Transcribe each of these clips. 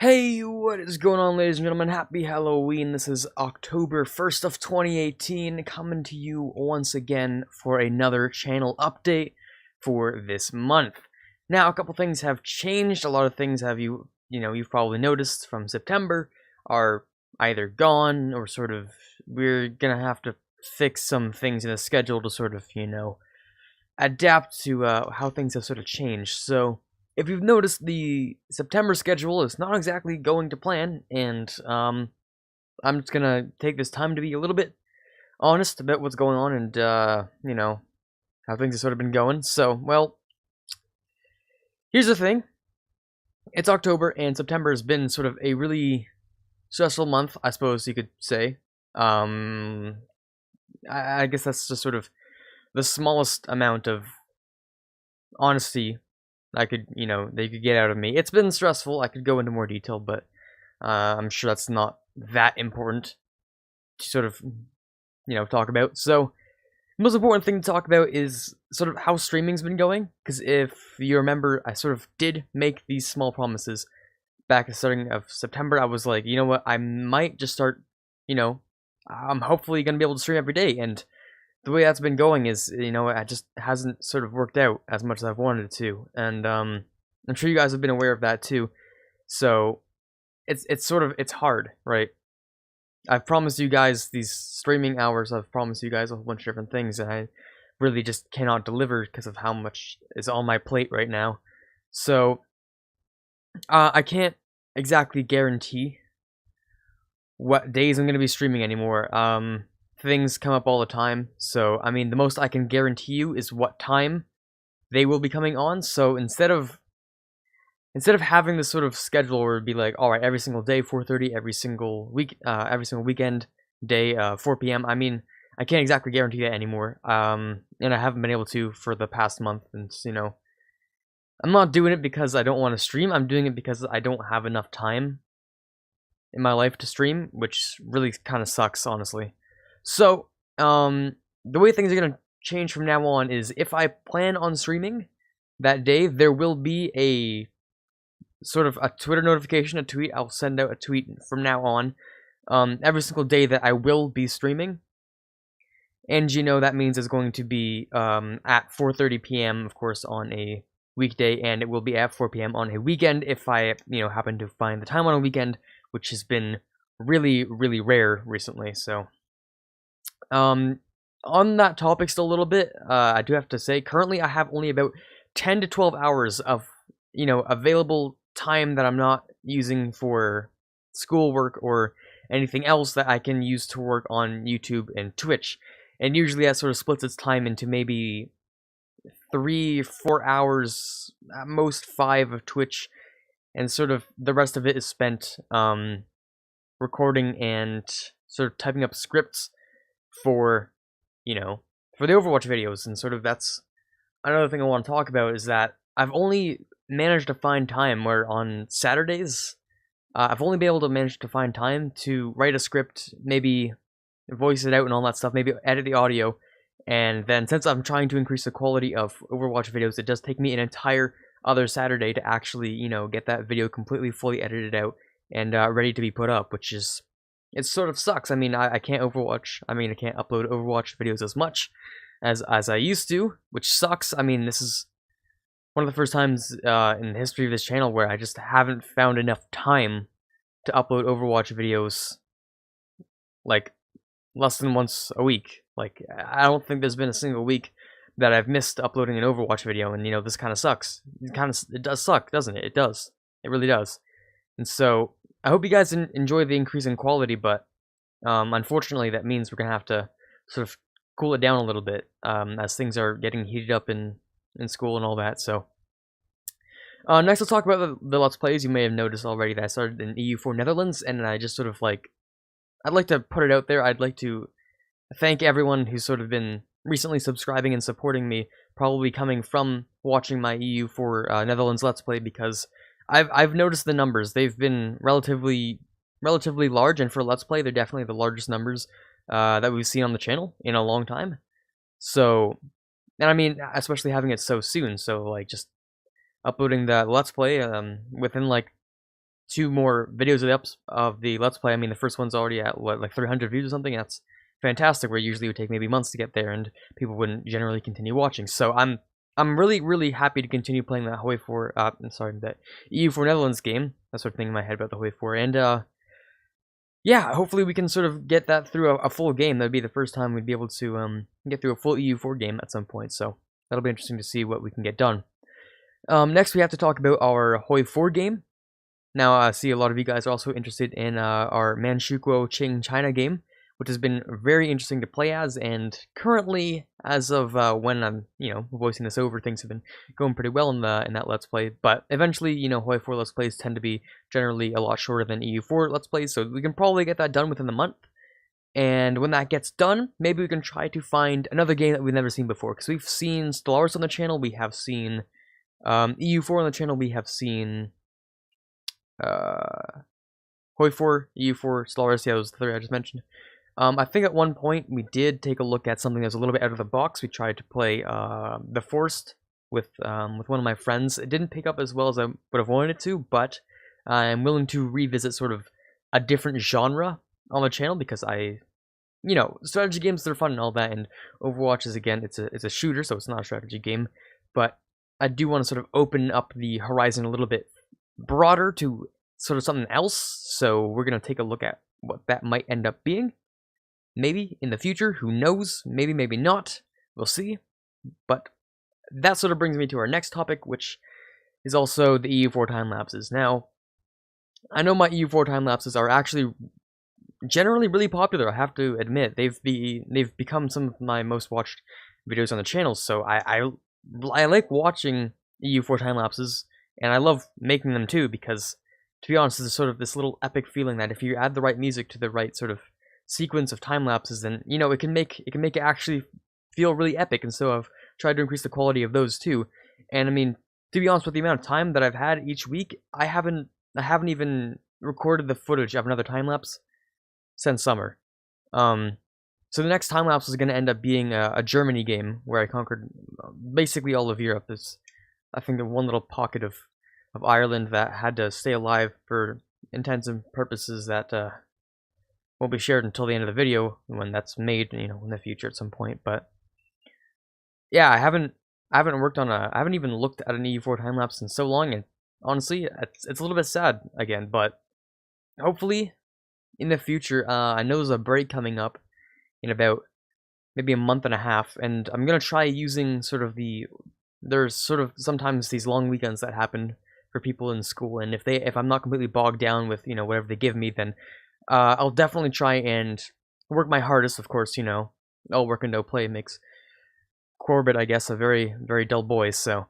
Hey, what is going on, ladies and gentlemen? Happy Halloween. This is October 1st of 2018, coming to you once again for another channel update for this month. Now, a couple things have changed. A lot of things you've probably noticed from September are either gone or we're gonna have to fix some things in the schedule to adapt to how things have sort of changed. So, if you've noticed, the September schedule is not exactly going to plan, and I'm just gonna take this time to be a little bit honest about what's going on and how things have sort of been going. So, well, here's the thing: it's October, and September has been sort of a really stressful month, I suppose you could say. I guess that's just sort of the smallest amount of honesty they could get out of me. It's been stressful. I could go into more detail, but I'm sure that's not that important to talk about. So, the most important thing to talk about is sort of how streaming's been going. Because if you remember, I sort of did make these small promises back at the starting of September. I was like, you know what, I might just start, I'm hopefully going to be able to stream every day. And the way that's been going is, it just hasn't sort of worked out as much as I've wanted it to, and I'm sure you guys have been aware of that too. So it's hard, right? I've promised you guys these streaming hours. I've promised you guys a whole bunch of different things, and I really just cannot deliver because of how much is on my plate right now. So I can't exactly guarantee what days I'm going to be streaming anymore. Things come up all the time, so I mean, the most I can guarantee you is what time they will be coming on. So instead of having this sort of schedule where it'd be like, all right, every single day 4:30, every single weekend day 4 p.m. I mean, I can't exactly guarantee that anymore. And I haven't been able to for the past month, and I'm not doing it because I don't want to stream. I'm doing it because I don't have enough time in my life to stream, which really kind of sucks, honestly. So, the way things are going to change from now on is if I plan on streaming that day, there will be a sort of a Twitter notification, a tweet. I'll send out a tweet from now on, every single day that I will be streaming. And that means it's going to be at 4:30 p.m. of course on a weekday, and it will be at 4 p.m. on a weekend if I happen to find the time on a weekend, which has been really, really rare recently. So on that topic still a little bit, I do have to say, currently I have only about 10 to 12 hours of, available time that I'm not using for schoolwork or anything else that I can use to work on YouTube and Twitch. And usually that sort of splits its time into maybe 3-4 hours, at most 5 of Twitch, and sort of the rest of it is spent recording and sort of typing up scripts for for the Overwatch videos. And sort of that's another thing I want to talk about, is that I've only managed to find time where on Saturdays I've only been able to manage to find time to write a script, maybe voice it out and all that stuff, maybe edit the audio. And then since I'm trying to increase the quality of Overwatch videos, it does take me an entire other Saturday to actually get that video completely fully edited out and ready to be put up, which is, it sort of sucks. I mean, I can't I can't upload Overwatch videos as much as I used to, which sucks. I mean, this is one of the first times in the history of this channel where I just haven't found enough time to upload Overwatch videos, like, less than once a week. Like, I don't think there's been a single week that I've missed uploading an Overwatch video, and this kind of sucks. It does suck, doesn't it? It does. It really does. And so I hope you guys enjoy the increase in quality, but unfortunately that means we're gonna have to sort of cool it down a little bit as things are getting heated up in school and all that. So next, let's talk about the Let's Plays. You may have noticed already that I started in EU4 Netherlands, and I just sort of I'd like to put it out there. I'd like to thank everyone who's sort of been recently subscribing and supporting me, probably coming from watching my EU4 Netherlands Let's Play, because I've noticed the numbers. They've been relatively large, and for Let's Play, they're definitely the largest numbers that we've seen on the channel in a long time. So, and I mean, especially having it so soon. So, just uploading the Let's Play within 2 more videos of the Let's Play. I mean, the first one's already at, what, like 300 views or something? That's fantastic, where usually it would take maybe months to get there, and people wouldn't generally continue watching. So I'm really, really happy to continue playing that Hoi 4, that EU4 Netherlands game. That's what I'm thinking in my head about the Hoi 4, and, yeah, hopefully we can sort of get that through a full game. That would be the first time we'd be able to get through a full EU4 game at some point, so that'll be interesting to see what we can get done. Next, we have to talk about our Hoi 4 game. Now, I see a lot of you guys are also interested in our Manchukuo Qing China game, which has been very interesting to play as, and currently, as of when I'm, voicing this over, things have been going pretty well in that Let's Play, but eventually, Hoi 4 Let's Plays tend to be generally a lot shorter than EU4 Let's Plays, so we can probably get that done within the month, and when that gets done, maybe we can try to find another game that we've never seen before, because we've seen Stellaris on the channel, we have seen EU4 on the channel, we have seen Hoi 4, EU4, Stellaris, yeah, those are the 3 I just mentioned. I think at one point we did take a look at something that was a little bit out of the box. We tried to play The Forest with one of my friends. It didn't pick up as well as I would have wanted it to, but I'm willing to revisit sort of a different genre on the channel because strategy games, they're fun and all that, and Overwatch is, again, it's a shooter, so it's not a strategy game, but I do want to sort of open up the horizon a little bit broader to sort of something else, so we're going to take a look at what that might end up being. Maybe in the future, who knows? Maybe, maybe not. We'll see. But that sort of brings me to our next topic, which is also the EU4 time lapses. Now, I know my EU4 time lapses are actually generally really popular. I have to admit, they've become some of my most watched videos on the channel. So I like watching EU4 time lapses, and I love making them too because, to be honest, there's sort of this little epic feeling that if you add the right music to the right sort of sequence of time lapses, then it can make it actually feel really epic. And so I've tried to increase the quality of those too. And I mean, to be honest, with the amount of time that I've had each week, I haven't even recorded the footage of another time lapse since summer. So the next time lapse is going to end up being a Germany game where I conquered basically all of Europe. There's, I think, the one little pocket of Ireland that had to stay alive for intents and purposes that won't be shared until the end of the video when that's made, in the future at some point. But yeah, I haven't even looked at an EU4 time lapse in so long, and honestly, it's a little bit sad again. But hopefully, in the future, I know there's a break coming up in about maybe a month and a half, and I'm gonna try using there's sort of sometimes these long weekends that happen for people in school, and if I'm not completely bogged down with whatever they give me, then I'll definitely try and work my hardest. Of course, all work and no play makes Corbett, I guess, a very, very dull boy. So,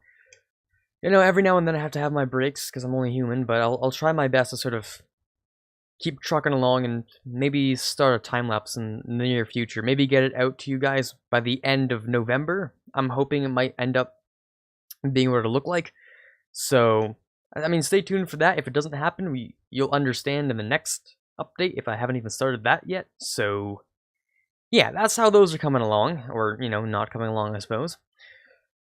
every now and then I have to have my breaks because I'm only human. But I'll try my best to sort of keep trucking along and maybe start a time lapse in the near future. Maybe get it out to you guys by the end of November. I'm hoping it might end up being what it'll look like. So, I mean, stay tuned for that. If it doesn't happen, you'll understand in the next update if I haven't even started that yet. So yeah, that's how those are coming along, or not coming along, I suppose.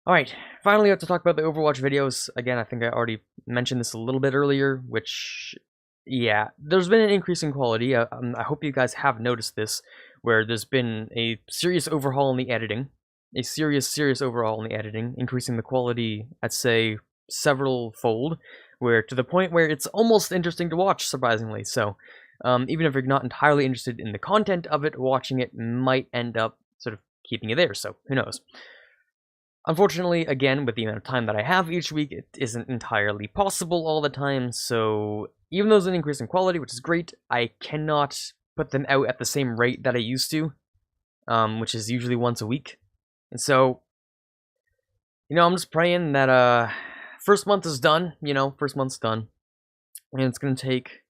Alright, finally we have to talk about the Overwatch videos. Again, I think I already mentioned this a little bit earlier, which, yeah, there's been an increase in quality. I hope you guys have noticed this, where there's been a serious overhaul in the editing. A serious overhaul in the editing, increasing the quality, I'd say, several fold, where to the point where it's almost interesting to watch, surprisingly. So even if you're not entirely interested in the content of it, watching it might end up sort of keeping you there, so who knows. Unfortunately, again, with the amount of time that I have each week, it isn't entirely possible all the time, so even though there's an increase in quality, which is great, I cannot put them out at the same rate that I used to, which is usually once a week. And so, I'm just praying that first month is done, first month's done, and it's gonna take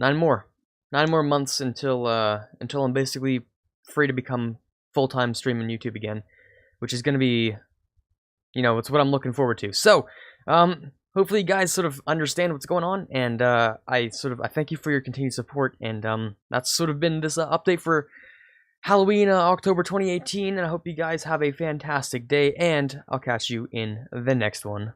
9 more months until I'm basically free to become full-time streaming YouTube again, which is going to be, it's what I'm looking forward to. So, hopefully you guys sort of understand what's going on, and I thank you for your continued support, and that's sort of been this update for Halloween, October 2018, and I hope you guys have a fantastic day, and I'll catch you in the next one.